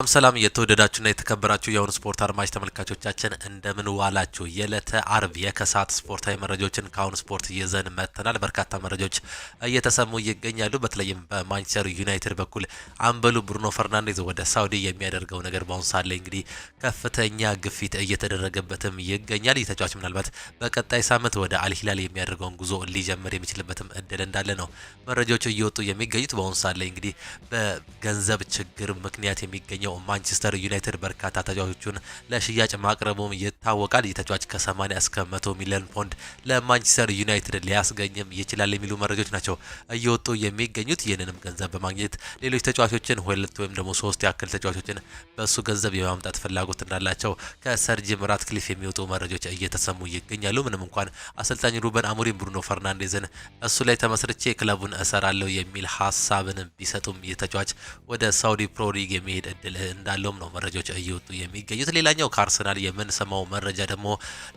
ሰላም የተወደዳችሁና የተከበራችሁ የአሁኑ ስፖርት አድማጭ ተመልካቾቻችን እንደምን ዋላችሁ። የዕለተ አርብ የከሰዓት ስፖርታዊ መረጃዎችን ከአሁኑ ስፖርት ይዘን መጥተናል። በርካታ መረጃዎች እየተሰሙ ይገኛሉ። በተለይም በማንቸስተር ዩናይትድ በኩል አምበሉ ብሩኖ ፈርናንዴዝ ወደ ሳውዲ የሚያደርገው ነገር በአሁኑ ሰዓት ላይ እንግዲህ ከፍተኛ ግፊት እየተደረገበትም ይገኛል። ይህ ተጫዋች ምናልባት በቀጣይ ሳምንት ወደ አልሂላል የሚያደርገውን ጉዞ ሊጀምር የሚችልበትም እድል እንዳለ ነው መረጃዎች እየወጡ የሚገኙት። በአሁኑ ሰዓት ላይ እንግዲህ በገንዘብ ችግር ምክንያት የሚገኘው ማንቸስተር ዩናይትድ በርካታ ተጫዋቾቹን ለሽያጭ ማቅረቡም ይታወቃል። የተጫዋች ከ80 እስከ 100 ሚሊዮን ፓውንድ ለማንቸስተር ዩናይትድ ሊያስገኝም ይችላል የሚሉ መረጃዎች ናቸው እየወጡ የሚገኙት። ይህንንም ገንዘብ በማግኘት ሌሎች ተጫዋቾችን ሁለት ወይም ደግሞ ሶስት ያክል ተጫዋቾችን በሱ ገንዘብ የማምጣት ፍላጎት እንዳላቸው ከሰር ጂም ራትክሊፍ የሚወጡ መረጃዎች እየተሰሙ ይገኛሉ። ምንም እንኳን አሰልጣኝ ሩበን አሞሪም ብሩኖ ፈርናንዴዝን እሱ ላይ ተመስርቼ ክለቡን እሰራለሁ የሚል ሀሳብን ቢሰጡም የተጫዋች ወደ ሳውዲ ፕሮ ሊግ የሚሄድ እድል እንዳለውም ነው መረጃዎች እየወጡ የሚገኙት። ሌላኛው ከአርሰናል የምንሰማው መረጃ ደግሞ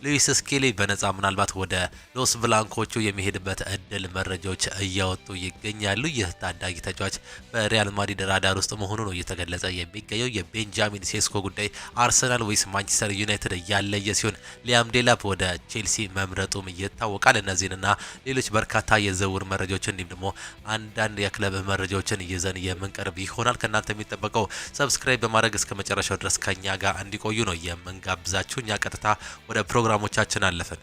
ሉዊስ ስኬሊ በነፃ ምናልባት ወደ ሎስ ብላንኮቹ የሚሄድበት እድል መረጃዎች እያወጡ ይገኛሉ። ይህ ታዳጊ ተጫዋች በሪያል ማድሪድ ራዳር ውስጥ መሆኑ ነው እየተገለጸ የሚገኘው። የቤንጃሚን ሴስኮ ጉዳይ አርሰናል ወይስ ማንቸስተር ዩናይትድ ያለየ ሲሆን ሊያም ዴላፕ ወደ ቼልሲ መምረጡም ይታወቃል። እነዚህንና ሌሎች በርካታ የዝውውር መረጃዎችን እንዲሁም ደግሞ አንዳንድ የክለብ መረጃዎችን ይዘን የምንቀርብ ይሆናል። ከእናንተ የሚጠበቀው ሰብስክራይብ በማድረግ እስከ መጨረሻው ድረስ ከኛ ጋር እንዲቆዩ ነው የምንጋብዛችሁ። እኛ ቀጥታ ወደ ፕሮግራሞቻችን አለፈን።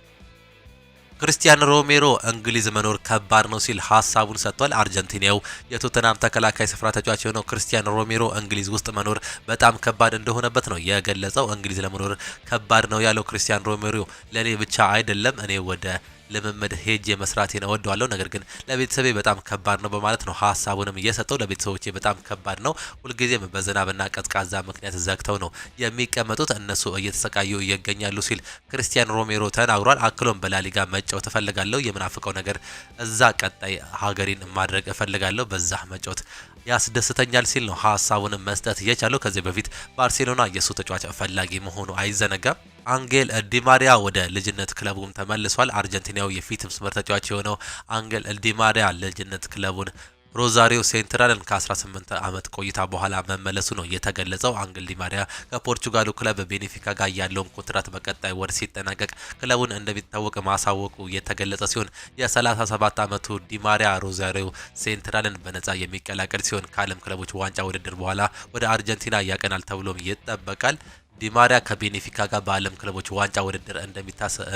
ክርስቲያን ሮሜሮ እንግሊዝ መኖር ከባድ ነው ሲል ሀሳቡን ሰጥቷል። አርጀንቲናው የቶተናም ተከላካይ ስፍራ ተጫዋች የሆነው ክርስቲያን ሮሜሮ እንግሊዝ ውስጥ መኖር በጣም ከባድ እንደሆነበት ነው የገለጸው። እንግሊዝ ለመኖር ከባድ ነው ያለው ክርስቲያን ሮሜሮ ለኔ ብቻ አይደለም፣ እኔ ወደ ልምምድ ሄጄ መስራቴን እወደዋለሁ፣ ነገር ግን ለቤተሰቤ በጣም ከባድ ነው በማለት ነው ሀሳቡንም እየሰጠው። ለቤተሰቦቼ በጣም ከባድ ነው፣ ሁልጊዜም በዝናብና ቀዝቃዛ ምክንያት ዘግተው ነው የሚቀመጡት፣ እነሱ እየተሰቃዩ ይገኛሉ ሲል ክርስቲያን ሮሜሮ ተናግሯል። አክሎም በላሊጋ መጫወት እፈልጋለሁ፣ የምናፍቀው ነገር እዛ ቀጣይ ሀገሬን ማድረግ እፈልጋለሁ፣ በዛ መጫወት ያስደስተኛል ሲል ነው ሀሳቡንም መስጠት የቻለው። ከዚህ በፊት ባርሴሎና የሱ ተጫዋች ፈላጊ መሆኑ አይዘነጋም። አንጌል ዲማሪያ ወደ ልጅነት ክለቡም ተመልሷል። አርጀንቲናው የፊት መስመር ተጫዋች የሆነው አንጌል ዲማሪያ ልጅነት ክለቡን ሮዛሪዮ ሴንትራልን ከ18 ዓመት ቆይታ በኋላ መመለሱ ነው የተገለጸው። አንጌል ዲማሪያ ከፖርቹጋሉ ክለብ ቤኔፊካ ጋር ያለውን ኮንትራት በቀጣይ ወር ሲጠናቀቅ ክለቡን እንደሚታወቅ ማሳወቁ የተገለጸ ሲሆን የ37 ዓመቱ ዲማሪያ ሮዛሪዮ ሴንትራልን በነጻ የሚቀላቀል ሲሆን ከዓለም ክለቦች ዋንጫ ውድድር በኋላ ወደ አርጀንቲና ያቀናል ተብሎም ይጠበቃል። ዲማሪያ ከቤኔፊካ ጋር በዓለም ክለቦች ዋንጫ ውድድር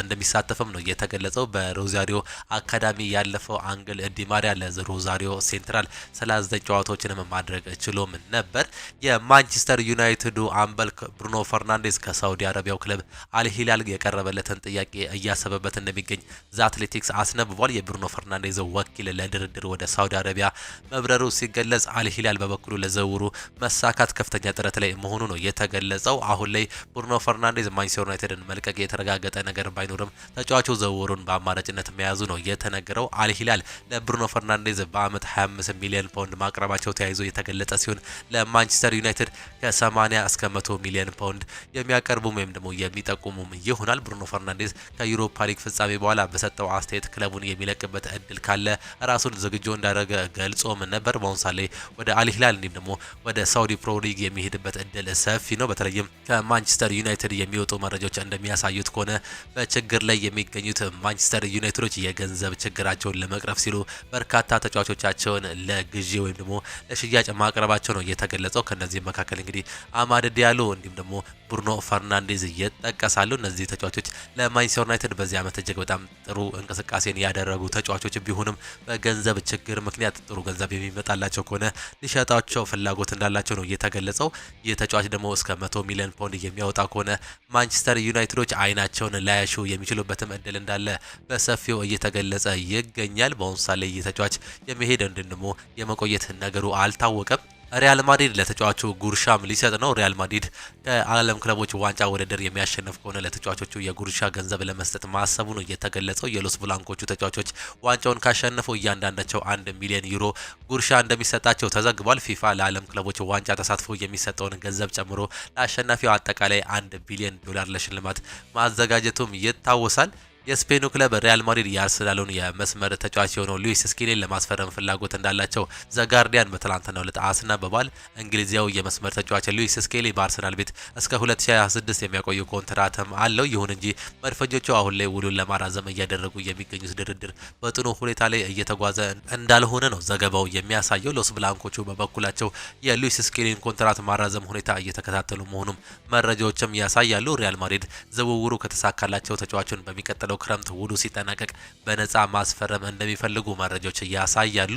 እንደሚሳተፍም ነው የተገለጸው። በሮዛሪዮ አካዳሚ ያለፈው አንጌል ዲማሪያ ለሮዛሪዮ ሴንትራል 39 ጨዋታዎችንም ማድረግ ችሎም ነበር። የማንቸስተር ዩናይትዱ አምበል ብሩኖ ፈርናንዴዝ ከሳውዲ አረቢያው ክለብ አልሂላል የቀረበለትን ጥያቄ እያሰበበት እንደሚገኝ ዘ አትሌቲክስ አስነብቧል። የብሩኖ ፈርናንዴዝ ወኪል ለድርድር ወደ ሳውዲ አረቢያ መብረሩ ሲገለጽ፣ አልሂላል በበኩሉ ለዝውውሩ መሳካት ከፍተኛ ጥረት ላይ መሆኑ ነው የተገለጸው። አሁን ላይ ብሩኖ ፈርናንዴዝ ማንቸስተር ዩናይትድን መልቀቅ የተረጋገጠ ነገር ባይኖርም ተጫዋቹ ዝውውሩን በአማራጭነት መያዙ ነው የተነገረው። አልሂላል ለብሩኖ ፈርናንዴዝ በአመት 25 ሚሊዮን ፓውንድ ማቅረባቸው ተያይዞ የተገለጸ ሲሆን ለማንቸስተር ዩናይትድ ከ80 እስከ 100 ሚሊዮን ፓውንድ የሚያቀርቡም ወይም ደግሞ የሚጠቁሙም ይሆናል። ብሩኖ ፈርናንዴዝ ከዩሮፓ ሊግ ፍጻሜ በኋላ በሰጠው አስተያየት ክለቡን የሚለቅበት እድል ካለ ራሱን ዝግጁ እንዳደረገ ገልጾም ነበር። በአሁኑ ሰዓት ላይ ወደ አልሂላል እንዲሁም ደግሞ ወደ ሳውዲ ፕሮ ሊግ የሚሄድበት እድል ሰፊ ነው። በተለይም ማንቸስተር ዩናይትድ የሚወጡ መረጃዎች እንደሚያሳዩት ከሆነ በችግር ላይ የሚገኙት ማንቸስተር ዩናይትዶች የገንዘብ ችግራቸውን ለመቅረፍ ሲሉ በርካታ ተጫዋቾቻቸውን ለግዢ ወይም ደግሞ ለሽያጭ ማቅረባቸው ነው የተገለጸው። ከነዚህ መካከል እንግዲህ አማድ ዲያሎ እንዲሁም ደግሞ ብሩኖ ፈርናንዴዝ ይጠቀሳሉ። እነዚህ ተጫዋቾች ለማንቸስተር ዩናይትድ በዚህ ዓመት እጅግ በጣም ጥሩ እንቅስቃሴን ያደረጉ ተጫዋቾች ቢሆኑም በገንዘብ ችግር ምክንያት ጥሩ ገንዘብ የሚመጣላቸው ከሆነ ሊሸጣቸው ፍላጎት እንዳላቸው ነው የተገለጸው። ይህ ተጫዋች ደግሞ እስከ 100 ሚሊዮን ፓውንድ የሚያወጣ ከሆነ ማንቸስተር ዩናይትዶች አይናቸውን ላያሹ የሚችሉበትም እድል እንዳለ በሰፊው እየተገለጸ ይገኛል። በአሁኑ ሰዓት ላይ ተጫዋች የመሄድ እንድንሞ የመቆየት ነገሩ አልታወቀም። ሪያል ማድሪድ ለተጫዋቹ ጉርሻም ሊሰጥ ነው። ሪያል ማድሪድ ከዓለም ክለቦች ዋንጫ ውድድር የሚያሸንፍ ከሆነ ለተጫዋቾቹ የጉርሻ ገንዘብ ለመስጠት ማሰቡ ነው የተገለጸው። የሎስ ብላንኮቹ ተጫዋቾች ዋንጫውን ካሸነፉ እያንዳንዳቸው 1 ሚሊዮን ዩሮ ጉርሻ እንደሚሰጣቸው ተዘግቧል። ፊፋ ለዓለም ክለቦች ዋንጫ ተሳትፎ የሚሰጠውን ገንዘብ ጨምሮ ለአሸናፊው አጠቃላይ $1 ቢሊዮን ለሽልማት ማዘጋጀቱም ይታወሳል። የስፔኑ ክለብ ሪያል ማድሪድ የአርሰናሉን የመስመር ተጫዋች የሆነው ሉዊስ ስኬሊን ለማስፈረም ፍላጎት እንዳላቸው ዘጋርዲያን በትላንትናው ዕለት አስነብቧል። እንግሊዛዊው የመስመር ተጫዋች ሉዊስ ስኬሊ በአርሰናል ቤት እስከ 2026 የሚያቆዩ ኮንትራትም አለው። ይሁን እንጂ መድፈኞቹ አሁን ላይ ውሉን ለማራዘም እያደረጉ የሚገኙት ድርድር በጥሩ ሁኔታ ላይ እየተጓዘ እንዳልሆነ ነው ዘገባው የሚያሳየው። ሎስ ብላንኮቹ በበኩላቸው የሉዊስ ስኬሊን ኮንትራት ማራዘም ሁኔታ እየተከታተሉ መሆኑም መረጃዎችም ያሳያሉ። ሪያል ማድሪድ ዝውውሩ ከተሳካላቸው ተጫዋቹን በሚቀጥለው ክረምት ውሉ ሲጠናቀቅ በነፃ ማስፈረም እንደሚፈልጉ መረጃዎች ያሳያሉ።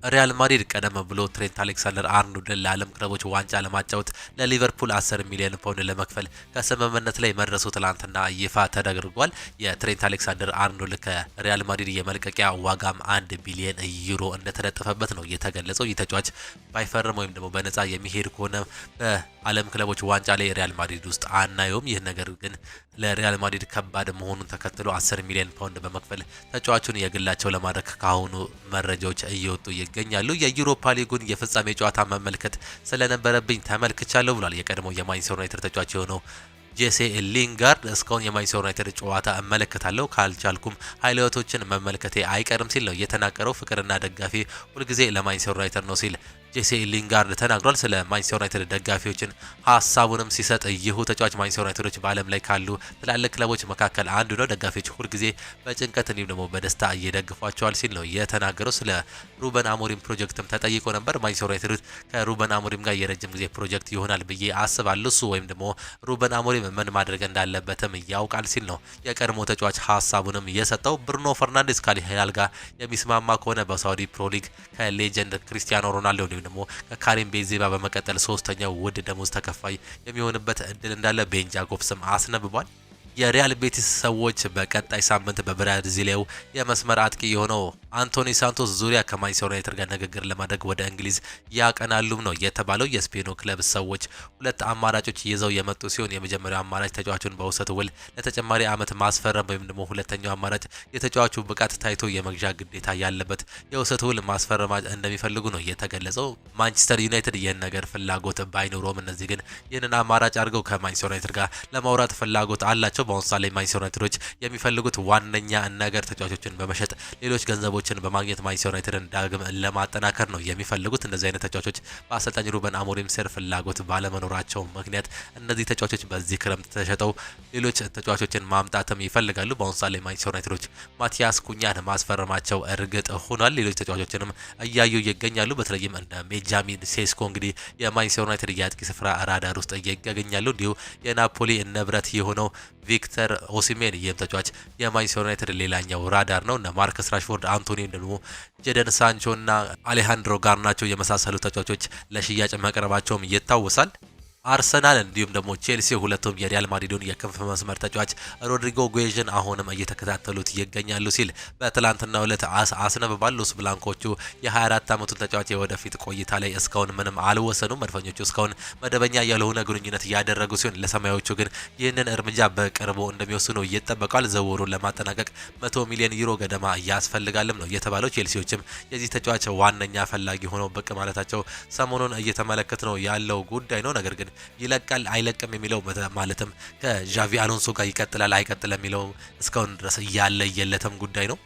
ሪያል ማድሪድ ቀደም ብሎ ትሬንት አሌክሳንደር አርኖልድን ለዓለም ክለቦች ዋንጫ ለማጫወት ለሊቨርፑል 10 ሚሊዮን ፓውንድ ለመክፈል ከስምምነት ላይ መድረሱ ትላንትና ይፋ ተደርጓል። የትሬንት አሌክሳንደር አርኖልድ ከሪያል ማድሪድ የመልቀቂያ ዋጋም 1 ቢሊዮን ዩሮ እንደተለጠፈበት ነው የተገለጸው። ይህ ተጫዋች ባይፈርም ወይም ደግሞ በነፃ የሚሄድ ከሆነ በዓለም ክለቦች ዋንጫ ላይ ሪያል ማድሪድ ውስጥ አናየውም። ይህ ነገር ግን ለሪያል ማድሪድ ከባድ መሆኑን ተከትሎ 10 ሚሊዮን ፓውንድ በመክፈል ተጫዋቹን የግላቸው ለማድረግ ካሁኑ መረጃዎች እየወጡ ይገኛሉ። የዩሮፓ ሊጉን የፍጻሜ ጨዋታ መመልከት ስለነበረብኝ ተመልክቻለሁ ብሏል የቀድሞው የማንቸስተር ዩናይትድ ተጫዋች የሆነው ጄሴ ሊንጋርድ። እስካሁን የማንቸስተር ዩናይትድ ጨዋታ እመለከታለሁ ካልቻልኩም ሃይላይቶችን መመልከቴ አይቀርም ሲል ነው የተናገረው። ፍቅርና ደጋፊ ሁልጊዜ ለማንቸስተር ዩናይትድ ነው ሲል ጄሴ ሊንጋርድ ተናግሯል። ስለ ማንቸስተር ዩናይትድ ደጋፊዎችን ሀሳቡንም ሲሰጥ ይሁ ተጫዋች ማንቸስተር ዩናይትዶች በዓለም ላይ ካሉ ትላልቅ ክለቦች መካከል አንዱ ነው። ደጋፊዎች ሁልጊዜ በጭንቀት እንዲሁም ደግሞ በደስታ እየደግፏቸዋል ሲል ነው የተናገረው። ስለ ሩበን አሞሪም ፕሮጀክትም ተጠይቆ ነበር። ማንቸስተር ዩናይትድ ከሩበን አሞሪም ጋር የረጅም ጊዜ ፕሮጀክት ይሆናል ብዬ አስባለሁ። እሱ ወይም ደግሞ ሩበን አሞሪም ምን ማድረግ እንዳለበትም ያውቃል ሲል ነው የቀድሞ ተጫዋች ሀሳቡንም የሰጠው። ብሩኖ ፈርናንዴስ ከአልሂላል ጋር የሚስማማ ከሆነ በሳውዲ ፕሮ ሊግ ከሌጀንድ ክሪስቲያኖ ሮናልዶ ደግሞ ከካሪም ቤንዜማ በመቀጠል ሶስተኛው ውድ ደሞዝ ተከፋይ የሚሆንበት እድል እንዳለ ቤን ጃኮብስም አስነብቧል። የሪያል ቤቲስ ሰዎች በቀጣይ ሳምንት በብራዚላዊው የመስመር አጥቂ የሆነው አንቶኒ ሳንቶስ ዙሪያ ከማንቸስተር ዩናይትድ ጋር ንግግር ለማድረግ ወደ እንግሊዝ ያቀናሉም ነው የተባለው። የስፔኑ ክለብ ሰዎች ሁለት አማራጮች ይዘው የመጡ ሲሆን የመጀመሪያው አማራጭ ተጫዋቹን በውሰት ውል ለተጨማሪ ዓመት ማስፈረም ወይም ደግሞ ሁለተኛው አማራጭ የተጫዋቹ ብቃት ታይቶ የመግዣ ግዴታ ያለበት የውሰት ውል ማስፈረም እንደሚፈልጉ ነው የተገለጸው። ማንቸስተር ዩናይትድ ይህን ነገር ፍላጎት ባይኖረውም እነዚህ ግን ይህንን አማራጭ አድርገው ከማንቸስተር ዩናይትድ ጋር ለማውራት ፍላጎት አላቸው። በአሁኑ ሰዓት ላይ ማንቸስተር ዩናይትዶች የሚፈልጉት ዋነኛ ነገር ተጫዋቾችን በመሸጥ ሌሎች ገንዘቦችን በማግኘት ማንቸስተር ዩናይትድን ዳግም ለማጠናከር ነው የሚፈልጉት። እንደዚህ አይነት ተጫዋቾች በአሰልጣኝ ሩበን አሞሪም ስር ፍላጎት ባለመኖራቸው ምክንያት እነዚህ ተጫዋቾች በዚህ ክረምት ተሸጠው ሌሎች ተጫዋቾችን ማምጣትም ይፈልጋሉ። በአሁኑ ሰዓት ላይ ማንቸስተር ዩናይትዶች ማቲያስ ኩኛን ማስፈረማቸው እርግጥ ሆኗል። ሌሎች ተጫዋቾችንም እያዩ ይገኛሉ። በተለይም እንደ ቤንጃሚን ሴስኮ እንግዲህ የማንቸስተር ዩናይትድ የአጥቂ ስፍራ ራዳር ውስጥ ይገኛሉ። እንዲሁ የናፖሊ ንብረት የሆነው ቪክተር ኦሲሜን ይህም ተጫዋች የማንቸስተር ዩናይትድ ሌላኛው ራዳር ነው። እነ ማርከስ ራሽፎርድ፣ አንቶኒ ደግሞ ጀደን ሳንቾ እና አሌሃንድሮ ጋርናቾ የመሳሰሉ ተጫዋቾች ለሽያጭ መቅረባቸውም ይታወሳል። አርሰናል እንዲሁም ደግሞ ቼልሲ ሁለቱም የሪያል ማድሪዱን የክንፍ መስመር ተጫዋች ሮድሪጎ ጉዌዥን አሁንም እየተከታተሉት ይገኛሉ ሲል በትላንትናው ዕለት አስነብቧል። ሎስ ብላንኮቹ የ24 ዓመቱን ተጫዋች የወደፊት ቆይታ ላይ እስካሁን ምንም አልወሰኑም። መድፈኞቹ እስካሁን መደበኛ ያልሆነ ግንኙነት እያደረጉ ሲሆን ለሰማያዎቹ ግን ይህንን እርምጃ በቅርቡ እንደሚወስኑ ይጠበቃል። ዝውውሩን ለማጠናቀቅ 100 ሚሊዮን ዩሮ ገደማ ያስፈልጋልም ነው የተባለው። ቼልሲዎችም የዚህ ተጫዋች ዋነኛ ፈላጊ ሆነው ብቅ ማለታቸው ሰሞኑን እየተመለከት ነው ያለው ጉዳይ ነው። ነገር ግን ይለቃል አይለቅም የሚለው ማለትም ከዣቪ አሎንሶ ጋር ይቀጥላል አይቀጥልም የሚለው እስካሁን ድረስ ያለየለትም ጉዳይ ነው።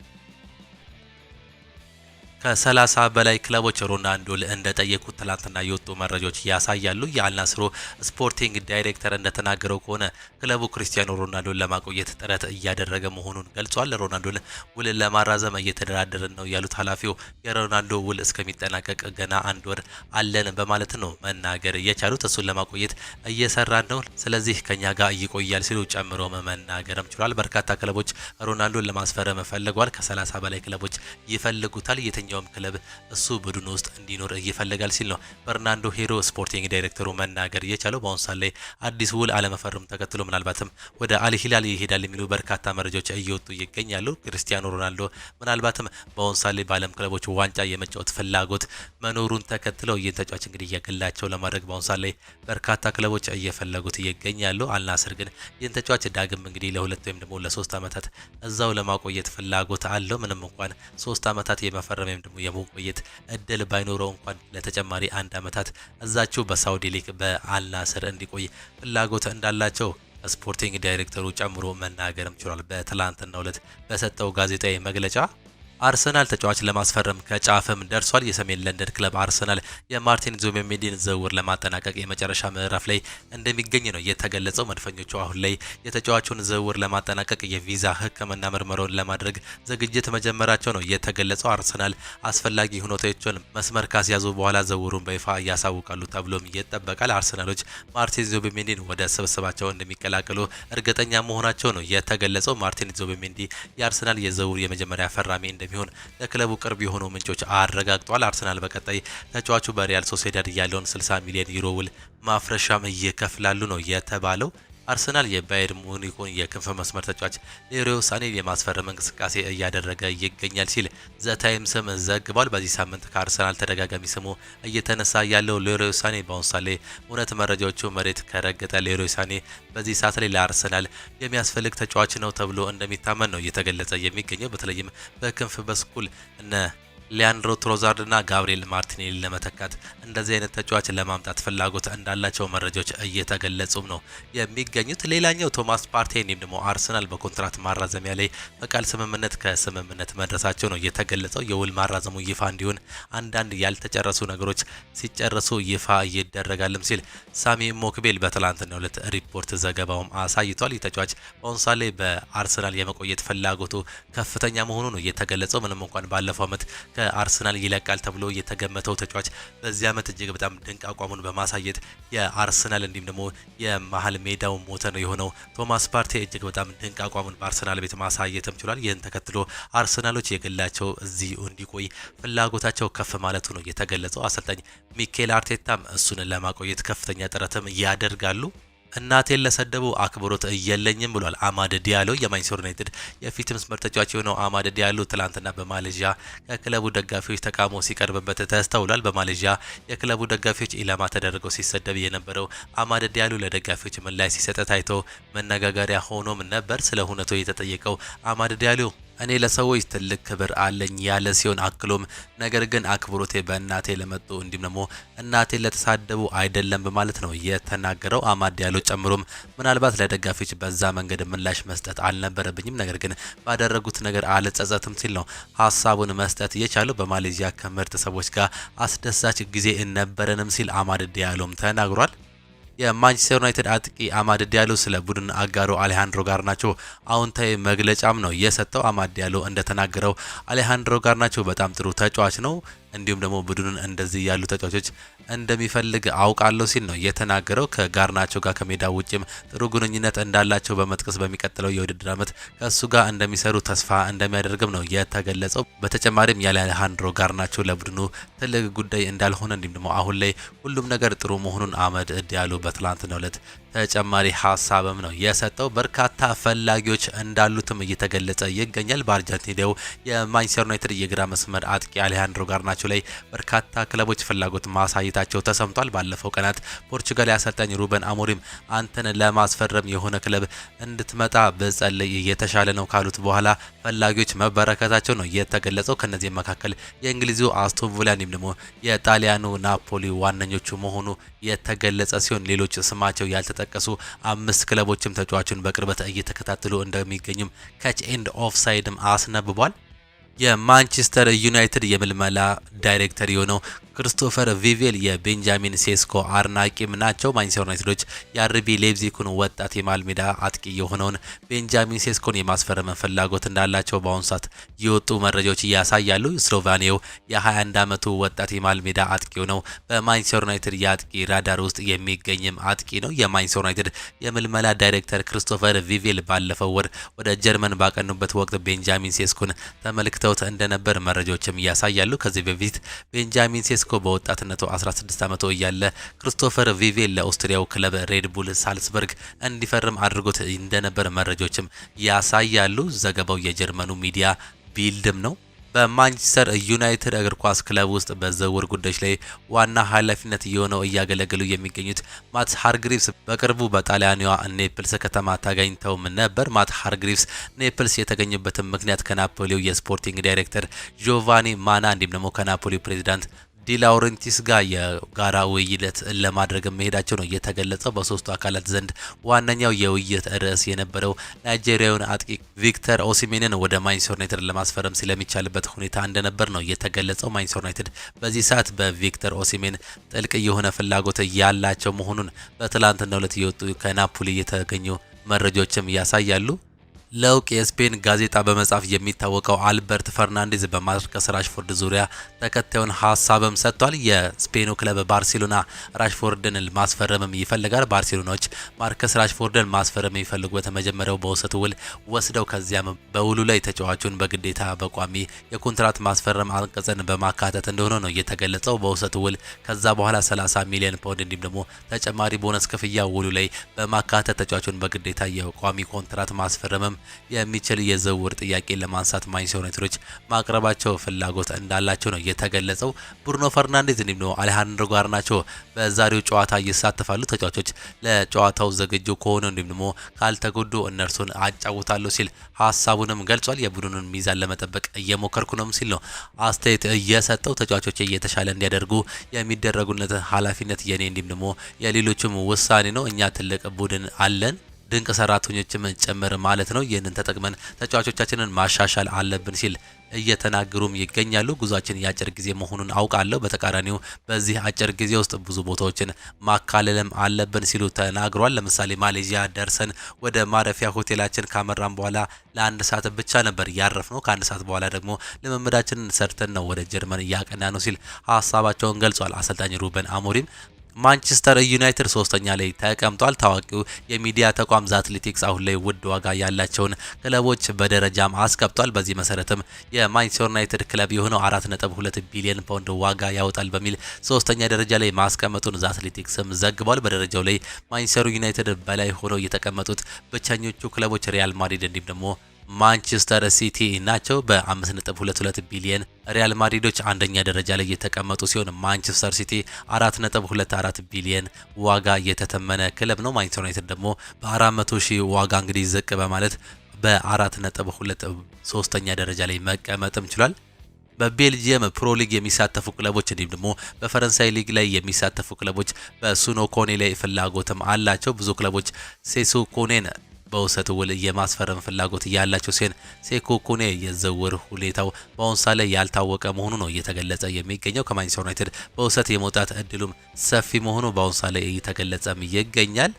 ከ30 በላይ ክለቦች ሮናልዶን እንደጠየቁት ትላንትና የወጡ መረጃዎች ያሳያሉ። የአልናስሩ ስፖርቲንግ ዳይሬክተር እንደተናገረው ከሆነ ክለቡ ክሪስቲያኖ ሮናልዶን ለማቆየት ጥረት እያደረገ መሆኑን ገልጿል። ሮናልዶን ውል ለማራዘም እየተደራደርን ነው ያሉት ኃላፊው የሮናልዶ ውል እስከሚጠናቀቅ ገና 1 ወር አለን በማለት ነው መናገር የቻሉት። እሱን ለማቆየት እየሰራን ነው፣ ስለዚህ ከኛ ጋር ይቆያል ሲሉ ጨምሮ መናገርም ችሏል። በርካታ ክለቦች ሮናልዶን ለማስፈረም ፈልገዋል። ከ30 በላይ ክለቦች ይፈልጉታል። የትኛውም ክለብ እሱ ቡድን ውስጥ እንዲኖር ይፈልጋል ሲል ነው በርናንዶ ሄሮ ስፖርቲንግ ዳይሬክተሩ መናገር የቻለው። በአሁኑ ሰዓት ላይ አዲስ ውል አለመፈረም ተከትሎ ምናልባትም ወደ አልሂላል ይሄዳል የሚሉ በርካታ መረጃዎች እየወጡ ይገኛሉ። ክሪስቲያኖ ሮናልዶ ምናልባትም በአሁኑ ሰዓት ላይ በዓለም ክለቦች ዋንጫ የመጫወት ፍላጎት መኖሩን ተከትለው ይህን ተጫዋች እንግዲህ የግላቸው ለማድረግ በአሁኑ ሰዓት ላይ በርካታ ክለቦች እየፈለጉት ይገኛሉ። አልናስር ግን ይህን ተጫዋች ዳግም እንግዲህ ለ2 ወይም ደግሞ ለ3 ዓመታት እዛው ለማቆየት ፍላጎት አለው። ምንም እንኳን 3 ዓመታት የመፈረም ደግሞ የመቆየት እድል ባይኖረው እንኳን ለተጨማሪ 1 ዓመታት እዛቸው በሳውዲ ሊግ በአልናስር እንዲቆይ ፍላጎት እንዳላቸው ስፖርቲንግ ዳይሬክተሩ ጨምሮ መናገርም ችሏል። በትላንትናው ዕለት በሰጠው ጋዜጣዊ መግለጫ አርሰናል ተጫዋች ለማስፈረም ከጫፍም ደርሷል። የሰሜን ለንደን ክለብ አርሰናል የማርቲን ዙቢሜንዲን ዝውውር ለማጠናቀቅ የመጨረሻ ምዕራፍ ላይ እንደሚገኝ ነው የተገለጸው። መድፈኞቹ አሁን ላይ የተጫዋቹን ዝውውር ለማጠናቀቅ የቪዛ ሕክምና ምርመራውን ለማድረግ ዝግጅት መጀመራቸው ነው የተገለጸው። አርሰናል አስፈላጊ ሁኔታዎችን መስመር ካስያዙ በኋላ ዝውውሩን በይፋ ያሳውቃሉ ተብሎም ይጠበቃል። አርሰናሎች ማርቲን ዙቢሜንዲን ወደ ስብስባቸው እንደሚቀላቀሉ እርግጠኛ መሆናቸው ነው የተገለጸው። ማርቲን ዙቢሜንዲ የአርሰናል የዝውውር የመጀመሪያ ፈራሚ እንደሚሆን ለክለቡ ቅርብ የሆኑ ምንጮች አረጋግጧል። አርሰናል በቀጣይ ተጫዋቹ በሪያል ሶሴዳድ ያለውን 60 ሚሊዮን ዩሮ ውል ማፍረሻም ይከፍላሉ ነው የተባለው። አርሰናል የባየር ሙኒኩን የክንፍ መስመር ተጫዋች ሌሮይ ሳኔን የማስፈረም እንቅስቃሴ እያደረገ ይገኛል ሲል ዘ ታይምስም ዘግቧል። በዚህ ሳምንት ከአርሰናል ተደጋጋሚ ስሙ እየተነሳ ያለው ሌሮይ ሳኔ በአሁኑ ሰዓት ላይ እውነት መረጃዎቹ መሬት ከረገጠ ሌሮይ ሳኔ በዚህ ሰዓት ላይ ለአርሰናል የሚያስፈልግ ተጫዋች ነው ተብሎ እንደሚታመን ነው እየተገለጸ የሚገኘው። በተለይም በክንፍ በኩል እነ ሊያንድሮ ትሮዛርድ እና ጋብሪኤል ማርቲኔሊ ለመተካት እንደዚህ አይነት ተጫዋች ለማምጣት ፍላጎት እንዳላቸው መረጃዎች እየተገለጹም ነው የሚገኙት። ሌላኛው ቶማስ ፓርቴ እንዲሁም ደግሞ አርሰናል በኮንትራት ማራዘሚያ ላይ በቃል ስምምነት መድረሳቸው ነው የተገለጸው። የውል ማራዘሙ ይፋ እንዲሆን አንዳንድ ያልተጨረሱ ነገሮች ሲጨረሱ ይፋ ይደረጋልም ሲል ሳሚ ሞክቤል በትላንትናው ዕለት ሪፖርት ዘገባውም አሳይቷል። ይህ ተጫዋች በአሁኑ ሰዓት ላይ በአርሰናል የመቆየት ፍላጎቱ ከፍተኛ መሆኑ ነው የተገለጸው። ምንም እንኳን ባለፈው ዓመት ከአርሰናል ይለቃል ተብሎ የተገመተው ተጫዋች በዚህ ዓመት እጅግ በጣም ድንቅ አቋሙን በማሳየት የአርሰናል እንዲሁም ደግሞ የመሀል ሜዳው ሞተር የሆነው ቶማስ ፓርቴ እጅግ በጣም ድንቅ አቋሙን በአርሰናል ቤት ማሳየትም ችሏል። ይህን ተከትሎ አርሰናሎች የግላቸው እዚህ እንዲቆይ ፍላጎታቸው ከፍ ማለቱ ነው የተገለጸው። አሰልጣኝ ሚኬል አርቴታም እሱን ለማቆየት ከፍተኛ ጥረትም ያደርጋሉ። እናቴን ለሰደቡ አክብሮት የለኝም ብሏል አማድ ዲያሎ። የማንቸስተር ዩናይትድ የፊት መስመር ተጫዋች የሆነው አማድ ዲያሎ ትላንትና በማሌዥያ ከክለቡ ደጋፊዎች ተቃውሞ ሲቀርብበት ተስተውሏል። በማሌዥያ የክለቡ ደጋፊዎች ኢላማ ተደርገው ሲሰደብ የነበረው አማድ ዲያሎ ለደጋፊዎች ምላሽ ሲሰጥ ታይቶ መነጋገሪያ ሆኖም ነበር። ስለ ሁነቱ የተጠየቀው አማድ ዲያሎ እኔ ለሰዎች ትልቅ ክብር አለኝ ያለ ሲሆን አክሎም ነገር ግን አክብሮቴ በእናቴ ለመጡ እንዲሁም ደግሞ እናቴ ለተሳደቡ አይደለም በማለት ነው የተናገረው። አማድ ዲያሎ ጨምሮም ምናልባት ለደጋፊዎች በዛ መንገድ ምላሽ መስጠት አልነበረብኝም፣ ነገር ግን ባደረጉት ነገር አልጸጸትም ሲል ነው ሀሳቡን መስጠት የቻለው። በማሌዥያ ከምርጥ ሰዎች ጋር አስደሳች ጊዜ ነበረንም ሲል አማድ ዲያሎም ተናግሯል። የማንቸስተር ዩናይትድ አጥቂ አማድ ዲያሎ ስለ ቡድን አጋሩ አሌሃንድሮ ጋርናቾ አዎንታዊ መግለጫም ነው የሰጠው። አማድ ዲያሎ እንደተናገረው አሌሃንድሮ ጋርናቾ በጣም ጥሩ ተጫዋች ነው፣ እንዲሁም ደግሞ ቡድኑን እንደዚህ ያሉ ተጫዋቾች እንደሚፈልግ አውቃለሁ ሲል ነው የተናገረው። ከጋርናቾ ጋር ከሜዳ ውጭም ጥሩ ግንኙነት እንዳላቸው በመጥቀስ በሚቀጥለው የውድድር ዓመት ከእሱ ጋር እንደሚሰሩ ተስፋ እንደሚያደርግም ነው የተገለጸው። በተጨማሪም ያለ አሌሃንድሮ ጋርናቾ ለቡድኑ ትልቅ ጉዳይ እንዳልሆነ እንዲሁም ደግሞ አሁን ላይ ሁሉም ነገር ጥሩ መሆኑን አማድ ዲያሎ በትላንትናው ዕለት ተጨማሪ ሀሳብም ነው የሰጠው። በርካታ ፈላጊዎች እንዳሉትም እየተገለጸ ይገኛል። በአርጀንቲናው የማንቸስተር ዩናይትድ የግራ መስመር አጥቂ አሌሃንድሮ ጋርናቾ ላይ በርካታ ክለቦች ፍላጎት ማሳየታቸው ተሰምቷል። ባለፈው ቀናት ፖርቹጋል አሰልጣኝ ሩበን አሞሪም አንተን ለማስፈረም የሆነ ክለብ እንድትመጣ በጸለይ የተሻለ ነው ካሉት በኋላ ፈላጊዎች መበረከታቸው ነው የተገለጸው። ከነዚህ መካከል የእንግሊዙ አስቶን ቪላ እንዲሁም ደግሞ የጣሊያኑ ናፖሊ ዋነኞቹ መሆኑ የተገለጸ ሲሆን ሌሎች ስማቸው ያልተጠቀሱ 5 ክለቦችም ተጫዋቹን በቅርበት እየተከታተሉ እንደሚገኙም ካች ኤንድ ኦፍሳይድም አስነብቧል። የማንቸስተር ዩናይትድ የምልመላ ዳይሬክተር የሆነው ክሪስቶፈር ቪቬል የቤንጃሚን ሴስኮ አድናቂም ናቸው። ማንቸስተር ዩናይትዶች የአርቢ ሌፕዚጉን ወጣት የመሃል ሜዳ አጥቂ የሆነውን ቤንጃሚን ሴስኮን የማስፈረም ፍላጎት እንዳላቸው በአሁኑ ሰዓት የወጡ መረጃዎች ያሳያሉ። ስሎቫኒያው የ21 ዓመቱ ወጣት የመሃል ሜዳ አጥቂ ነው። በማንቸስተር ዩናይትድ የአጥቂ ራዳር ውስጥ የሚገኝም አጥቂ ነው። የማንቸስተር ዩናይትድ የምልመላ ዳይሬክተር ክሪስቶፈር ቪቬል ባለፈው ወር ወደ ጀርመን ባቀኑበት ወቅት ቤንጃሚን ሴስኮን ተመልክተውት እንደነበር መረጃዎችም ያሳያሉ። ከዚህ በፊት ቤንጃሚን ሴስኮ በወጣትነቱ 16 ዓመቱ እያለ ክሪስቶፈር ቪቬል ለኦስትሪያው ክለብ ሬድ ቡል ሳልስበርግ እንዲፈርም አድርጎት እንደነበር መረጃዎችም ያሳያሉ። ዘገባው የጀርመኑ ሚዲያ ቢልድም ነው። በማንቸስተር ዩናይትድ እግር ኳስ ክለብ ውስጥ በዝውውር ጉዳዮች ላይ ዋና ኃላፊነት እየሆነው እያገለገሉ የሚገኙት ማት ሃርግሪቭስ በቅርቡ በጣሊያኗ ኔፕልስ ከተማ ተገኝተውም ነበር። ማት ሃርግሪቭስ ኔፕልስ የተገኙበትን ምክንያት ከናፖሊው የስፖርቲንግ ዳይሬክተር ጆቫኒ ማና እንዲሁም ደግሞ ከናፖሊው ፕሬዚዳንት ዲላውረንቲስ ጋር የጋራ ውይይት ለማድረግ መሄዳቸው ነው የተገለጸው። በሶስቱ አካላት ዘንድ ዋነኛው የውይይት ርዕስ የነበረው ናይጄሪያውን አጥቂ ቪክተር ኦሲሜንን ወደ ማንቸስተር ዩናይትድ ለማስፈረም ስለሚቻልበት ሁኔታ እንደነበር ነው የተገለጸው። ማንቸስተር ዩናይትድ በዚህ ሰዓት በቪክተር ኦሲሜን ጥልቅ የሆነ ፍላጎት ያላቸው መሆኑን በትላንትናው ዕለት የወጡ ከናፖሊ የተገኙ መረጃዎችም ያሳያሉ። ለውቅ የስፔን ጋዜጣ በመጻፍ የሚታወቀው አልበርት ፈርናንዴዝ በማርከስ ራሽፎርድ ዙሪያ ተከታዩን ሀሳብም ሰጥቷል። የስፔኑ ክለብ ባርሴሎና ራሽፎርድን ማስፈረምም ይፈልጋል። ባርሴሎናዎች ማርከስ ራሽፎርድን ማስፈረም የሚፈልጉበት መጀመሪያው በውሰት ውል ወስደው ከዚያም በውሉ ላይ ተጫዋቹን በግዴታ በቋሚ የኮንትራት ማስፈረም አንቀጽን በማካተት እንደሆነ ነው የተገለጸው። በውሰት ውል ከዛ በኋላ 30 ሚሊዮን ፓውንድ እንዲሁም ደግሞ ተጨማሪ ቦነስ ክፍያ ውሉ ላይ በማካተት ተጫዋቹን በግዴታ የቋሚ ኮንትራት ማስፈረምም የሚችል የዝውውር ጥያቄ ለማንሳት ማንቸስተር ዩናይትዶች ማቅረባቸው ፍላጎት እንዳላቸው ነው የተገለጸው። ብሩኖ ፈርናንዴዝ እንዲሁም አሌሃንድሮ ጋርናቾ በዛሬው ጨዋታ ይሳተፋሉ። ተጫዋቾች ለጨዋታው ዝግጁ ከሆኑ እንዲሁም ደግሞ ካልተጎዱ እነርሱን አጫውታለሁ ሲል ሀሳቡንም ገልጿል። የቡድኑን ሚዛን ለመጠበቅ እየሞከርኩ ነው ሲል ነው አስተያየት እየሰጠው። ተጫዋቾች እየተሻለ እንዲያደርጉ የሚደረጉለት ኃላፊነት የኔ እንዲሁም ደግሞ የሌሎችም ውሳኔ ነው። እኛ ትልቅ ቡድን አለን ድንቅ ሰራተኞችም ጭምር ማለት ነው። ይህንን ተጠቅመን ተጫዋቾቻችንን ማሻሻል አለብን ሲል እየተናገሩም ይገኛሉ። ጉዟችን የአጭር ጊዜ መሆኑን አውቃለሁ። በተቃራኒው በዚህ አጭር ጊዜ ውስጥ ብዙ ቦታዎችን ማካለልም አለብን ሲሉ ተናግሯል። ለምሳሌ ማሌዥያ ደርሰን ወደ ማረፊያ ሆቴላችን ካመራን በኋላ ለአንድ ሰዓት ብቻ ነበር ያረፍነው። ከአንድ ሰዓት በኋላ ደግሞ ልምምዳችንን ሰርተን ነው ወደ ጀርመን እያቀና ነው ሲል ሀሳባቸውን ገልጿል። አሰልጣኝ ሩበን አሞሪም ማንቸስተር ዩናይትድ ሶስተኛ ላይ ተቀምጧል። ታዋቂው የሚዲያ ተቋም አትሌቲክስ አሁን ላይ ውድ ዋጋ ያላቸውን ክለቦች በደረጃም አስቀምጧል። በዚህ መሰረትም የማንቸስተር ዩናይትድ ክለብ የሆነው 4.2 ቢሊዮን ፓውንድ ዋጋ ያወጣል በሚል ሶስተኛ ደረጃ ላይ ማስቀመጡን አትሌቲክስም ዘግቧል። በደረጃው ላይ ማንቸስተር ዩናይትድ በላይ ሆነው የተቀመጡት ብቸኞቹ ክለቦች ሪያል ማድሪድ እንዲሁም ደግሞ ማንቸስተር ሲቲ ናቸው። በ5.22 ቢሊዮን ሪያል ማድሪዶች አንደኛ ደረጃ ላይ የተቀመጡ ሲሆን ማንቸስተር ሲቲ 4.24 ቢሊዮን ዋጋ የተተመነ ክለብ ነው። ማንቸስተር ዩናይትድ ደግሞ በ400 ሺህ ዋጋ እንግዲህ ዝቅ በማለት በ4.2 ሶስተኛ ደረጃ ላይ መቀመጥም ችሏል። በቤልጂየም ፕሮ ሊግ የሚሳተፉ ክለቦች እንዲሁም ደግሞ በፈረንሳይ ሊግ ላይ የሚሳተፉ ክለቦች በሱኖ ኮኔ ላይ ፍላጎትም አላቸው። ብዙ ክለቦች ሴሱ ኮኔን በውሰት ውል የማስፈረም ፍላጎት ያላቸው ሲሆን ሴኮ ኮኔ የዝውውር ሁኔታው በአሁኑ ሰዓት ላይ ያልታወቀ መሆኑ ነው እየተገለጸ የሚገኘው። ከማንቸስተር ዩናይትድ በውሰት የመውጣት እድሉም ሰፊ መሆኑ በአሁኑ ሰዓት ላይ እየተገለጸም ይገኛል።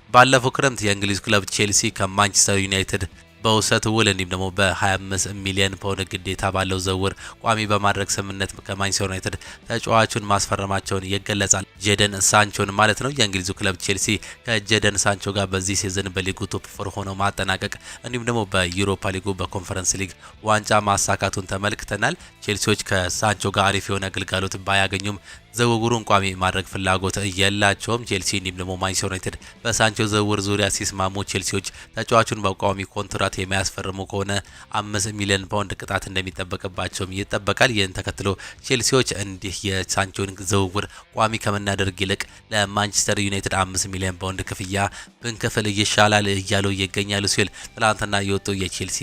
ባለፈው ክረምት የእንግሊዝ ክለብ ቼልሲ ከማንቸስተር ዩናይትድ በውሰት ውል እንዲሁም ደግሞ በ25 ሚሊዮን ፓውንድ ግዴታ ባለው ዝውውር ቋሚ በማድረግ ስምምነት ከማንቸስተር ዩናይትድ ተጫዋቹን ማስፈረማቸውን ይገለጻል። ጄደን ሳንቾን ማለት ነው። የእንግሊዙ ክለብ ቼልሲ ከጄደን ሳንቾ ጋር በዚህ ሲዝን በሊጉ ቶፕ ፎር ሆነው ማጠናቀቅ እንዲሁም ደግሞ በዩሮፓ ሊጉ በኮንፈረንስ ሊግ ዋንጫ ማሳካቱን ተመልክተናል። ቼልሲዎች ከሳንቾ ጋር አሪፍ የሆነ ግልጋሎት ባያገኙም ዝውውሩን ቋሚ ማድረግ ፍላጎት የላቸውም። ቼልሲ እንዲሁም ደግሞ ማንቸስተር ዩናይትድ በሳንቾ ዝውውር ዙሪያ ሲስማሙ ቼልሲዎች ተጫዋቹን በቋሚ ኮንትራት የሚያስፈርሙ ከሆነ 5 ሚሊዮን ፓውንድ ቅጣት እንደሚጠበቅባቸውም ይጠበቃል። ይህን ተከትሎ ቼልሲዎች እንዲህ የሳንቾን ዝውውር ቋሚ ከምናደርግ ይልቅ ለማንቸስተር ዩናይትድ 5 ሚሊዮን ፓውንድ ክፍያ ብንከፍል ይሻላል እያሉ ይገኛሉ ሲል ትላንትና የወጡ የቼልሲ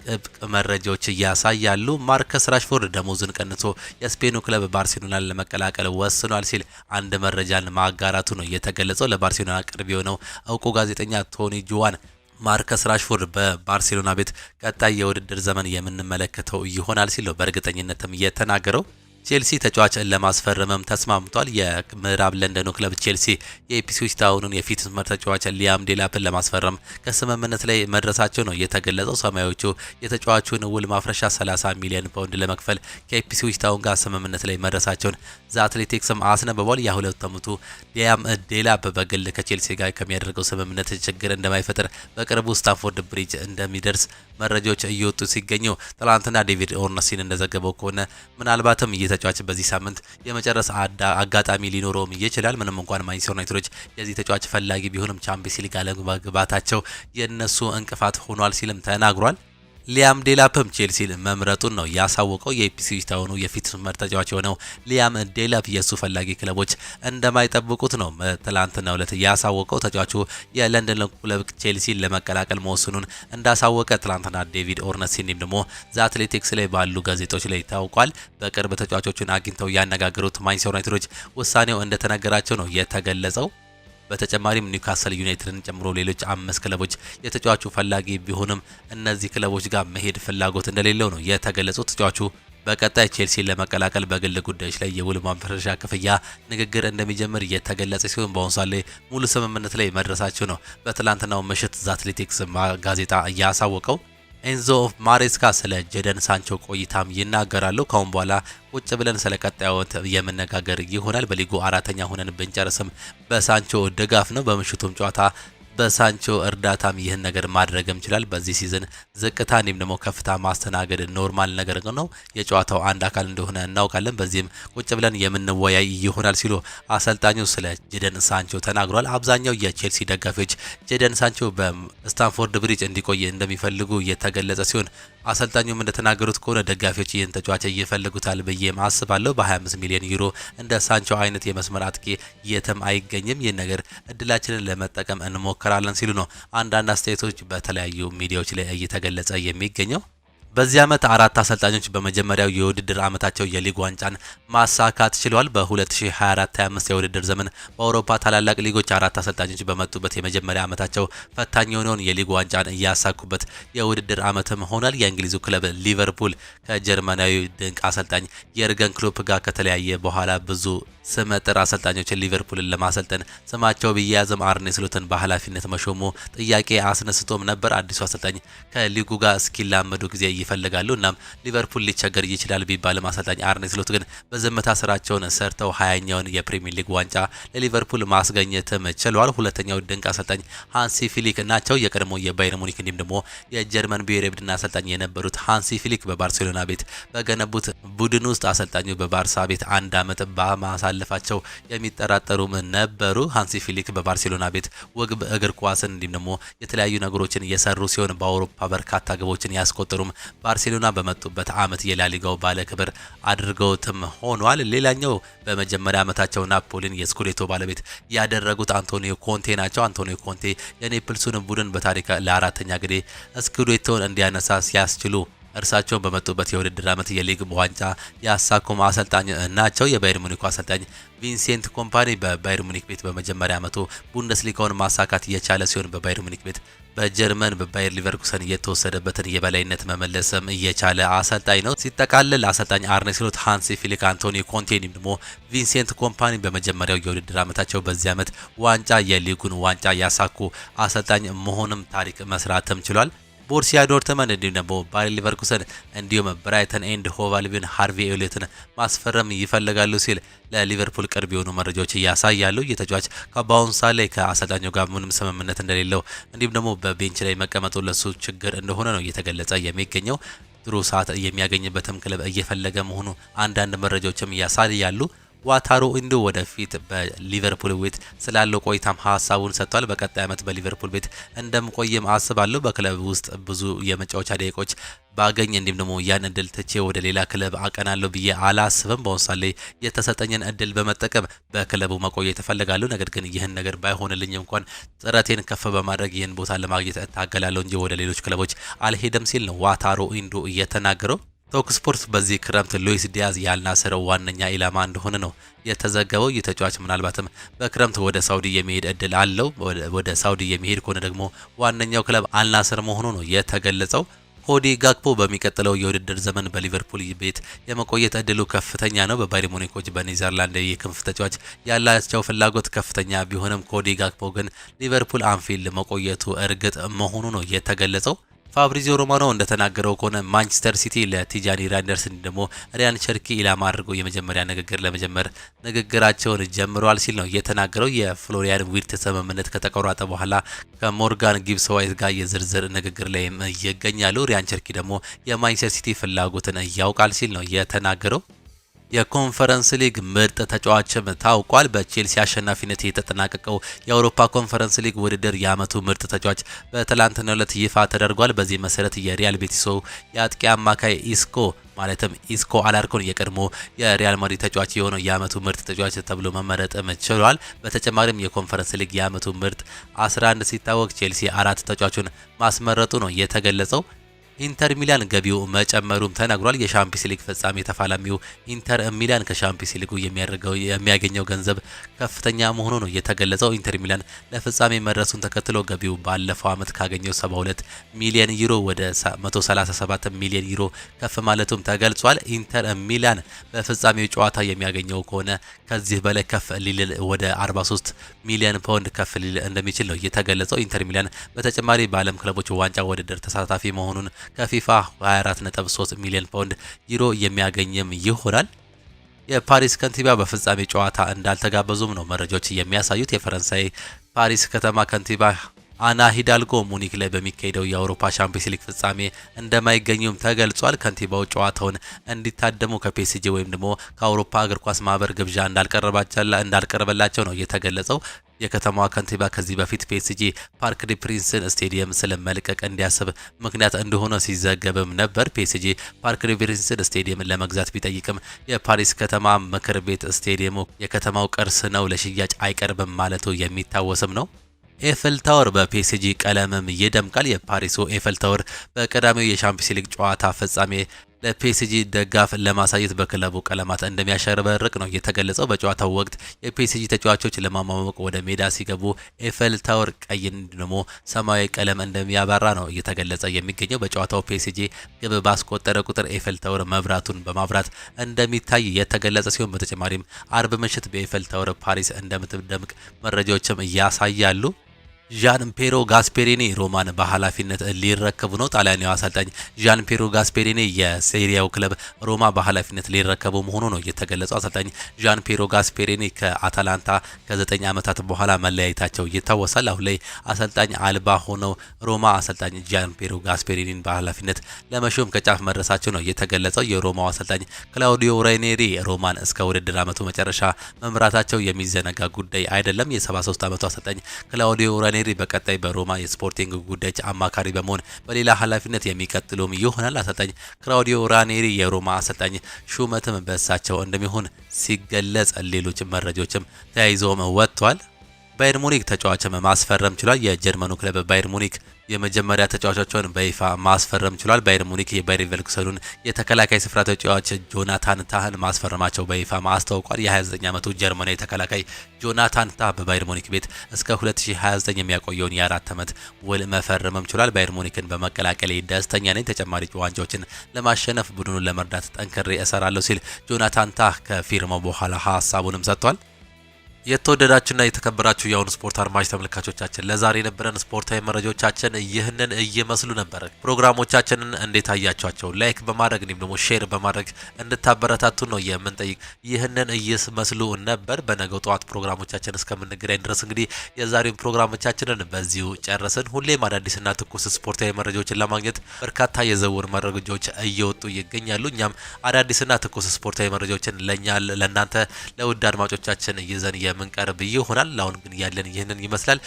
ጥብቅ መረጃዎች ያሳያሉ። ማርከስ ራሽፎርድ ደሞዙን ቀንሶ የስፔኑ ክለብ ባርሴሎናን ለመቀላቀል ወስኗል ሲል አንድ መረጃን ማጋራቱ ነው የተገለጸው። ለባርሴሎና ቅርብ የሆነው እውቁ ጋዜጠኛ ቶኒ ጁዋን ማርከስ ራሽፎርድ በባርሴሎና ቤት ቀጣይ የውድድር ዘመን የምንመለከተው ይሆናል ሲል ነው በእርግጠኝነትም የተናገረው። ቼልሲ ተጫዋችን ለማስፈረምም ተስማምቷል። የምዕራብ ለንደኑ ክለብ ቼልሲ የኢፕስዊች ታውኑን የፊት መስመር ተጫዋች ሊያም ዴላፕን ለማስፈረም ከስምምነት ላይ መድረሳቸው ነው የተገለጸው። ሰማያዊዎቹ የተጫዋቹን ውል ማፍረሻ 30 ሚሊዮን ፓውንድ ለመክፈል ከኢፕስዊች ታውን ጋር ስምምነት ላይ መድረሳቸውን አትሌቲክስም አስነብቧል። የ2 ዓመቱ ሊያም ዴላፕ በግል ከቼልሲ ጋር ከሚያደርገው ስምምነት ችግር እንደማይፈጥር በቅርቡ ስታንፎርድ ብሪጅ እንደሚደርስ መረጃዎች እየወጡ ሲገኙ ትላንትና ዴቪድ ኦርነስቲን እንደዘገበው ከሆነ ምናልባትም ተጫዋች በዚህ ሳምንት የመጨረስ አጋጣሚ ሊኖረውም ይችላል። ምንም እንኳን ማንቸስተር ዩናይትዶች የዚህ ተጫዋች ፈላጊ ቢሆንም ቻምፒየንስ ሊግ አለመግባታቸው የነሱ እንቅፋት ሆኗል ሲልም ተናግሯል። ሊያም ዴላፕም ቼልሲን መምረጡን ነው ያሳወቀው። የኢፕስዊች ታውኑ የፊት መስመር ተጫዋች የሆነው ሊያም ዴላፕ የሱ ፈላጊ ክለቦች እንደማይጠብቁት ነው ትላንትናው ዕለት ያሳወቀው። ተጫዋቹ የለንደን ክለብ ቼልሲን ለመቀላቀል መወሰኑን እንዳሳወቀ ትላንትና ዴቪድ ኦርነስቲን ደግሞ ዘ አትሌቲክስ ላይ ባሉ ጋዜጦች ላይ ታውቋል። በቅርብ ተጫዋቾቹን አግኝተው ያነጋገሩት ማንቸስተር ዩናይትዶች ውሳኔው እንደተነገራቸው ነው የተገለጸው። በተጨማሪም ኒውካስል ዩናይትድን ጨምሮ ሌሎች 5 ክለቦች የተጫዋቹ ፈላጊ ቢሆንም እነዚህ ክለቦች ጋር መሄድ ፍላጎት እንደሌለው ነው የተገለጸው። ተጫዋቹ በቀጣይ ቼልሲን ለመቀላቀል በግል ጉዳዮች ላይ የውል ማፍረሻ ክፍያ ንግግር እንደሚጀምር የተገለጸ ሲሆን በአሁኑ ሰዓት ላይ ሙሉ ስምምነት ላይ መድረሳቸው ነው በትላንትናው ምሽት ዘ አትሌቲክስ ጋዜጣ ያሳወቀው። ኤንዞ ማሬስካ ስለ ጀደን ሳንቾ ቆይታም ይናገራሉ። ካሁን በኋላ ቁጭ ብለን ስለ ቀጣዩ የምነጋገር ይሆናል። በሊጉ አራተኛ ሆነን ብንጨርስም በሳንቾ ድጋፍ ነው። በምሽቱም ጨዋታ በሳንቾ እርዳታም ይህን ነገር ማድረግም ይችላል። በዚህ ሲዝን ዝቅታ እንዲሁም ደግሞ ከፍታ ማስተናገድ ኖርማል ነገር ነው። የጨዋታው አንድ አካል እንደሆነ እናውቃለን። በዚህም ቁጭ ብለን የምንወያይ ይሆናል ሲሉ አሰልጣኙ ስለ ጀደን ሳንቾ ተናግሯል። አብዛኛው የቼልሲ ደጋፊዎች ጀደን ሳንቾ በስታንፎርድ ብሪጅ እንዲቆይ እንደሚፈልጉ የተገለጸ ሲሆን አሰልጣኙም እንደተናገሩት ከሆነ ደጋፊዎች ይህን ተጫዋች ይፈልጉታል ብዬ አስባለሁ። በ25 ሚሊዮን ዩሮ እንደ ሳንቾ አይነት የመስመር አጥቂ የትም አይገኝም። ይህን ነገር እድላችንን ለመጠቀም እንሞክራለን ሲሉ ነው አንዳንድ አስተያየቶች በተለያዩ ሚዲያዎች ላይ እየተገለጸ የሚገኘው። በዚህ ዓመት 4 አሰልጣኞች በመጀመሪያው የውድድር ዓመታቸው የሊግ ዋንጫን ማሳካት ችለዋል። በ2024-25 የውድድር ዘመን በአውሮፓ ታላላቅ ሊጎች 4 አሰልጣኞች በመጡበት የመጀመሪያ ዓመታቸው ፈታኝ የሆነውን የሊግ ዋንጫን እያሳኩበት የውድድር ዓመትም ሆኗል። የእንግሊዙ ክለብ ሊቨርፑል ከጀርመናዊ ድንቅ አሰልጣኝ የርገን ክሎፕ ጋር ከተለያየ በኋላ ብዙ ስመጥር አሰልጣኞችን ሊቨርፑልን ለማሰልጠን ስማቸው ቢያያዝም አርኔ ስሎትን በኃላፊነት መሾሙ ጥያቄ አስነስቶም ነበር። አዲሱ አሰልጣኝ ከሊጉ ጋር እስኪላመዱ ጊዜ ይፈልጋሉ። እናም ሊቨርፑል ሊቸገር ይችላል ቢባልም አሰልጣኝ አርኔ ስሎት ግን በዝምታ ስራቸውን ሰርተው 20ኛውን የፕሪሚየር ሊግ ዋንጫ ለሊቨርፑል ማስገኘትም ችለዋል። ሁለተኛው ድንቅ አሰልጣኝ ሃንሲ ፊሊክ ናቸው። የቀድሞ የባየር ሙኒክ እንዲሁም ደግሞ የጀርመን ብሔራዊ ቡድን አሰልጣኝ የነበሩት ሃንሲ ፊሊክ በባርሴሎና ቤት በገነቡት ቡድን ውስጥ አሰልጣኙ በባርሳ ቤት 1 ዓመት በማሳለፋቸው የሚጠራጠሩም ነበሩ። ሃንሲ ፊሊክ በባርሴሎና ቤት ወግ እግር ኳስን እንዲሁም ደግሞ የተለያዩ ነገሮችን የሰሩ ሲሆን በአውሮፓ በርካታ ግቦችን ያስቆጠሩም ባርሴሎና በመጡበት ዓመት የላሊጋው ባለክብር አድርገውትም ሆኗል። ሌላኛው በመጀመሪያ ዓመታቸው ናፖሊን የስኩዴቶ ባለቤት ያደረጉት አንቶኒዮ ኮንቴ ናቸው። አንቶኒዮ ኮንቴ የኔፕልሱን ቡድን በታሪክ ለአራተኛ ጊዜ ስኩዴቶን እንዲያነሳ ሲያስችሉ እርሳቸውን በመጡበት የውድድር ዓመት የሊግ ዋንጫ ያሳኩም አሰልጣኝ ናቸው። የባየር ሙኒክ አሰልጣኝ ቪንሴንት ኮምፓኒ በባየር ሙኒክ ቤት በመጀመሪያ ዓመቱ ቡንደስሊጋውን ማሳካት የቻለ ሲሆን በባየር ሙኒክ ቤት በጀርመን በባየር ሊቨርኩሰን የተወሰደበትን የበላይነት መመለስም እየቻለ አሰልጣኝ ነው። ሲጠቃለል አሰልጣኝ አርኔ ስሎት፣ ሃንሲ ፊሊክ፣ አንቶኒዮ ኮንቴ እንዲሁም ደግሞ ቪንሴንት ኮምፓኒ በመጀመሪያው የውድድር ዓመታቸው በዚህ ዓመት ዋንጫ የሊጉን ዋንጫ ያሳኩ አሰልጣኝ መሆንም ታሪክ መስራትም ችሏል። ቦሩሲያ ዶርትመንድ እንዲሁም ደግሞ ባየር ሊቨርኩሰን እንዲሁም ብራይተን ኤንድ ሆቭ አልቢዮን ሃርቪ ኤሊዮትን ማስፈረም ይፈልጋሉ ሲል ለሊቨርፑል ቅርብ የሆኑ መረጃዎች ያሳያሉ። የተጫዋች በአሁኑ ሰዓት ላይ ከአሰልጣኙ ጋር ምንም ስምምነት እንደሌለው እንዲሁም ደግሞ በቤንች ላይ መቀመጡ ለሱ ችግር እንደሆነ ነው እየተገለጸ የሚገኘው። ጥሩ ሰዓት የሚያገኝበትም ክለብ እየፈለገ መሆኑ አንዳንድ መረጃዎችም ያሳያሉ። ዋታሮ ኢንዶ ወደፊት በሊቨርፑል ቤት ስላለው ቆይታም ሀሳቡን ሰጥቷል። በቀጣይ ዓመት በሊቨርፑል ቤት እንደምቆይም አስባለሁ። በክለብ ውስጥ ብዙ የመጫወቻ ደቂቆች ባገኝ እንዲሁም ደግሞ ያን እድል ትቼ ወደ ሌላ ክለብ አቀናለሁ ብዬ አላስብም። በአሁኑ ሰዓት ላይ የተሰጠኝን እድል በመጠቀም በክለቡ መቆየት እፈልጋለሁ። ነገር ግን ይህን ነገር ባይሆንልኝ እንኳን ጥረቴን ከፍ በማድረግ ይህን ቦታ ለማግኘት እታገላለሁ እንጂ ወደ ሌሎች ክለቦች አልሄድም ሲል ነው ዋታሮ ኢንዶ እየተናገረው። ቶክ ስፖርት በዚህ ክረምት ሉዊስ ዲያዝ ያልናስር ዋነኛ ኢላማ እንደሆነ ነው የተዘገበው። ይህ ተጫዋች ምናልባትም በክረምት ወደ ሳውዲ የሚሄድ እድል አለው። ወደ ሳውዲ የሚሄድ ከሆነ ደግሞ ዋነኛው ክለብ አልናስር መሆኑ ነው የተገለጸው። ኮዲ ጋክፖ በሚቀጥለው የውድድር ዘመን በሊቨርፑል ቤት የመቆየት እድሉ ከፍተኛ ነው። በባየር ሙኒኮች በኔዘርላንድ የክንፍ ተጫዋች ያላቸው ፍላጎት ከፍተኛ ቢሆንም ኮዲ ጋክፖ ግን ሊቨርፑል አንፊልድ መቆየቱ እርግጥ መሆኑ ነው የተገለጸው። ፋብሪዚዮ ሮማኖ እንደተናገረው ከሆነ ማንቸስተር ሲቲ ለቲጃኒ ራይንደርስ ደግሞ ሪያን ቸርኪ ኢላማ አድርገው የመጀመሪያ ንግግር ለመጀመር ንግግራቸውን ጀምረዋል ሲል ነው የተናገረው። የፍሎሪያን ዊርትዝ ስምምነት ከተቆረጠ በኋላ ከሞርጋን ጊብስ ዋይት ጋር የዝርዝር ንግግር ላይ ይገኛሉ። ሪያን ቸርኪ ደግሞ የማንቸስተር ሲቲ ፍላጎትን ያውቃል ሲል ነው የተናገረው። የኮንፈረንስ ሊግ ምርጥ ተጫዋችም ታውቋል። በቼልሲ አሸናፊነት የተጠናቀቀው የአውሮፓ ኮንፈረንስ ሊግ ውድድር የዓመቱ ምርጥ ተጫዋች በትላንትናው ዕለት ይፋ ተደርጓል። በዚህ መሰረት የሪያል ቤቲሱ የአጥቂ አማካይ ኢስኮ አላርኮን የቀድሞ የሪያል ማድሪድ ተጫዋች የሆነው የዓመቱ ምርጥ ተጫዋች ተብሎ መመረጥም ችሏል። በተጨማሪም የኮንፈረንስ ሊግ የዓመቱ ምርጥ 11 ሲታወቅ ቼልሲ 4 ተጫዋቹን ማስመረጡ ነው የተገለጸው። ኢንተር ሚላን ገቢው መጨመሩም ተነግሯል። የሻምፒዮንስ ሊግ ፍጻሜ ተፋላሚው ኢንተር ሚላን ከሻምፒዮንስ ሊጉ የሚያገኘው ገንዘብ ከፍተኛ መሆኑ ነው የተገለጸው። ኢንተር ሚላን ለፍጻሜ መድረሱን ተከትሎ ገቢው ባለፈው ዓመት ካገኘው 72 ሚሊዮን ዩሮ ወደ 137 ሚሊዮን ዩሮ ከፍ ማለቱም ተገልጿል። ኢንተር ሚላን በፍጻሜው ጨዋታ የሚያገኘው ከሆነ ከዚህ በላይ ከፍ ሊል ወደ 43 ሚሊዮን ፓውንድ ከፍ ሊል እንደሚችል ነው የተገለጸው። ኢንተር ሚላን በተጨማሪ በዓለም ክለቦች ዋንጫ ውድድር ተሳታፊ መሆኑን ከፊፋ 24.3 ሚሊዮን ፓውንድ ዩሮ የሚያገኝም ይሆናል። የፓሪስ ከንቲባ በፍጻሜ ጨዋታ እንዳልተጋበዙም ነው መረጃዎች የሚያሳዩት። የፈረንሳይ ፓሪስ ከተማ ከንቲባ አና ሂዳልጎ ሙኒክ ላይ በሚካሄደው የአውሮፓ ቻምፒየንስ ሊግ ፍጻሜ እንደማይገኙም ተገልጿል። ከንቲባው ጨዋታውን እንዲታደሙ ከፒኤስጂ ወይም ደግሞ ከአውሮፓ እግር ኳስ ማህበር ግብዣ እንዳልቀረበላቸው ነው የተገለጸው። የከተማዋ ከንቲባ ከዚህ በፊት ፒኤስጂ ፓርክ ዲ ፕሪንስን ስቴዲየም ስለመልቀቅ እንዲያስብ ምክንያት እንደሆነ ሲዘገብም ነበር። ፒኤስጂ ፓርክ ዲ ፕሪንስን ስቴዲየምን ለመግዛት ቢጠይቅም የፓሪስ ከተማ ምክር ቤት ስቴዲየሙ የከተማው ቅርስ ነው፣ ለሽያጭ አይቀርብም ማለቱ የሚታወስም ነው። ኤፍል ታወር በፒኤስጂ ቀለምም ይደምቃል። የፓሪሱ ኤፍል ታወር በቀዳሚው የሻምፒዮንስ ሊግ ጨዋታ ፍጻሜ ለፒኤስጂ ደጋፍ ለማሳየት በክለቡ ቀለማት እንደሚያሸበርቅ ነው የተገለጸው። በጨዋታው ወቅት የፒኤስጂ ተጫዋቾች ለማሟሟቅ ወደ ሜዳ ሲገቡ ኤፍል ታወር ቀይ ደግሞ ሰማያዊ ቀለም እንደሚያበራ ነው እየተገለጸ የሚገኘው። በጨዋታው ፒኤስጂ ግብ ባስቆጠረ ቁጥር ኤፍል ታወር መብራቱን በማብራት እንደሚታይ የተገለጸ ሲሆን በተጨማሪም አርብ ምሽት በኤፍል ታወር ፓሪስ እንደምትደምቅ መረጃዎችም ያሳያሉ። ዣን ፔሮ ጋስፔሪኒ ሮማን በኃላፊነት ሊረከቡ ነው። ጣሊያናዊ አሰልጣኝ ዣን ፔሮ ጋስፔሪኒ የሴሪያው ክለብ ሮማ በኃላፊነት ሊረከቡ መሆኑ ነው የተገለጸው። አሰልጣኝ ዣን ፔሮ ጋስፔሪኒ ከአታላንታ ከ9 ዓመታት በኋላ መለያየታቸው ይታወሳል። አሁን ላይ አሰልጣኝ አልባ ሆነው ሮማ አሰልጣኝ ዣን ፔሮ ጋስፔሪኒን በኃላፊነት ለመሾም ከጫፍ መድረሳቸው ነው የተገለጸው። የሮማው አሰልጣኝ ክላውዲዮ ራኒሪ ሮማን እስከ ውድድር ዓመቱ መጨረሻ መምራታቸው የሚዘነጋ ጉዳይ አይደለም። የ73 ዓመቱ አሰልጣኝ ክላውዲዮ ራኒሪ በቀጣይ በሮማ የስፖርቲንግ ጉዳዮች አማካሪ በመሆን በሌላ ኃላፊነት የሚቀጥሉም ይሆናል። አሰልጣኝ ክላውዲዮ ራኒሪ የሮማ አሰልጣኝ ሹመትም በእሳቸው እንደሚሆን ሲገለጽ ሌሎች መረጃዎችም ተያይዘውም ወጥቷል። ባየር ሙኒክ ተጫዋችም ማስፈረም ችሏል። የጀርመኑ ክለብ ባየር ሙኒክ የመጀመሪያ ተጫዋቾችን በይፋ ማስፈረም ችሏል። ባየር ሙኒክ የባየር ሌቨርኩሰኑን የተከላካይ ስፍራ ተጫዋች ጆናታን ታህን ማስፈረማቸው በይፋ ማስታውቋል። የ29 ዓመቱ ጀርመናዊ ተከላካይ ጆናታን ታህ በባየር ሙኒክ ቤት እስከ 2029 የሚያቆየውን የ4 ዓመት ውል መፈረምም ችሏል። ባየር ሙኒክን በመቀላቀል ደስተኛ ነኝ፣ ተጨማሪ ዋንጫዎችን ለማሸነፍ ቡድኑን ለመርዳት ጠንክሬ እሰራለሁ ሲል ጆናታን ታህ ከፊርማው በኋላ ሀሳቡንም ሰጥቷል። የተወደዳችሁና የተከበራችሁ የአሁኑ ስፖርት አድማጭ ተመልካቾቻችን ለዛሬ የነበረን ስፖርታዊ መረጃዎቻችን ይህንን እየመስሉ ነበር። ፕሮግራሞቻችንን እንዴት አያችኋቸው? ላይክ በማድረግ እንዲሁም ደግሞ ሼር በማድረግ እንድታበረታቱን ነው የምንጠይቅ። ይህንን እየመስሉ ነበር። በነገው ጠዋት ፕሮግራሞቻችን እስከምንገናኝ ድረስ እንግዲህ የዛሬውን ፕሮግራሞቻችንን በዚሁ ጨረስን። ሁሌም አዳዲስና ትኩስ ስፖርታዊ መረጃዎችን ለማግኘት በርካታ የዝውውር መረጃዎች እየወጡ ይገኛሉ። እኛም አዳዲስና ትኩስ ስፖርታዊ መረጃዎችን ለእናንተ ለውድ አድማጮቻችን ይዘን የምንቀርብ ይሆናል። አሁን ግን ያለን ይህንን ይመስላል።